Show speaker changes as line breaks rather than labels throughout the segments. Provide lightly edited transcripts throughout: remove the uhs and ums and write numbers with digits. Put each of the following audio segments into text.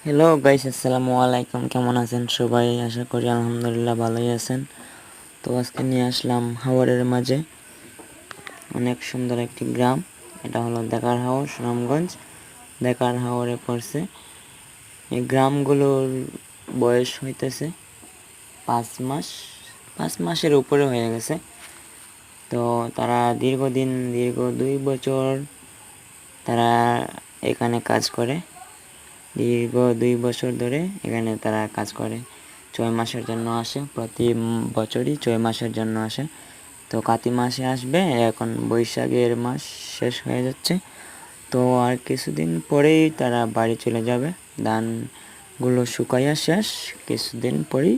Hello guys, আসসালামু আলাইকুম। কেমন আছেন সবাই? আশা করি আলহামদুলিল্লাহ ভালোই আছেন। তো আজকে নিয়ে আসলাম হাওরের মাঝে অনেক সুন্দর একটি গ্রাম। এটা হলো দেকার হাওর, সুনামগঞ্জ দেকার হাওরে পড়ছে। এই গ্রামগুলোর বয়স হইতেছে 5 মাস, 5 মাসের উপরে হয়ে গেছে। তো তারা দীর্ঘ 2 বছর তারা এখানে কাজ করে। দীর্ঘ 2 বছর ধরে এখানে তারা কাজ করে। 6 মাসের জন্য আসে, প্রতি বছরই 6 মাসের জন্য আসে। তো কাতি মাসে আসবে, এখন বৈশাখের মাস শেষ হয়ে যাচ্ছে। তো আর কিছুদিন পরেই তারা বাড়ি চলে যাবে। ধানগুলো শুকাইয়া শেষ, কিছুদিন পরেই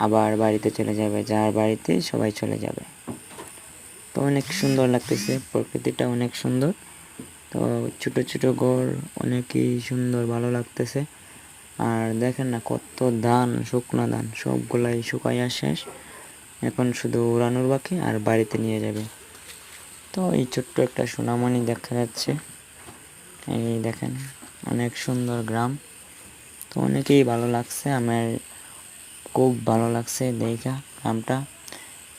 আবার বাড়িতে চলে যাবে, যার বাড়িতে সবাই চলে যাবে। তো অনেক সুন্দর লাগতেছে, প্রকৃতিটা অনেক সুন্দর। তো ছোটো ছোটো ঘর, অনেকই সুন্দর, ভালো লাগতেছে। আর দেখেন না, কত ধান, শুকনো ধান সবগুলাই শুকাইয়া শেষ, এখন শুধু উড়ানোর বাকি আর বাড়িতে নিয়ে যাবে। তো এই ছোট্ট একটা সোনামণি দেখা যাচ্ছে, এই দেখেন, অনেক সুন্দর গ্রাম। তো অনেকেই ভালো লাগছে, আমার খুব ভালো লাগছে দেখা গ্রামটা।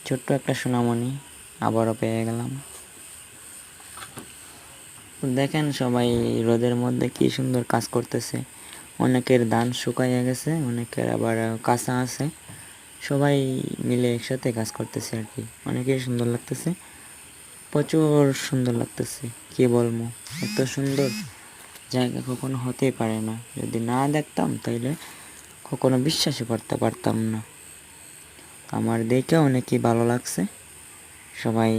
ছোট্ট একটা সোনামণি আবারও পেয়ে গেলাম। দেখেন সবাই রোদের মধ্যে কি সুন্দর কাজ করতেছে। অনেকের ধান শুকাইয়া গেছে, অনেকের আবার কাঁচা আছে। সবাই মিলে একসাথে কাজ করতেছে আর কি। অনেকেই সুন্দর লাগতেছে, প্রচুর সুন্দর লাগতেছে। কি বলবো, এত সুন্দর জায়গা কখনো হতেই পারে না। যদি না দেখতাম তাইলে কখনো বিশ্বাসই করতে পারতাম না। আমার দেখে অনেকই ভালো লাগছে। সবাই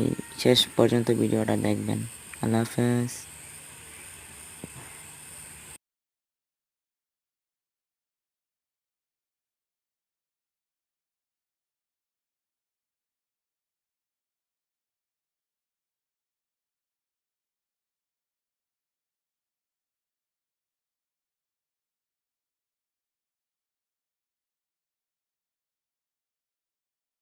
শেষ পর্যন্ত ভিডিওটা দেখবেন। আল্লাহ হাফেজ।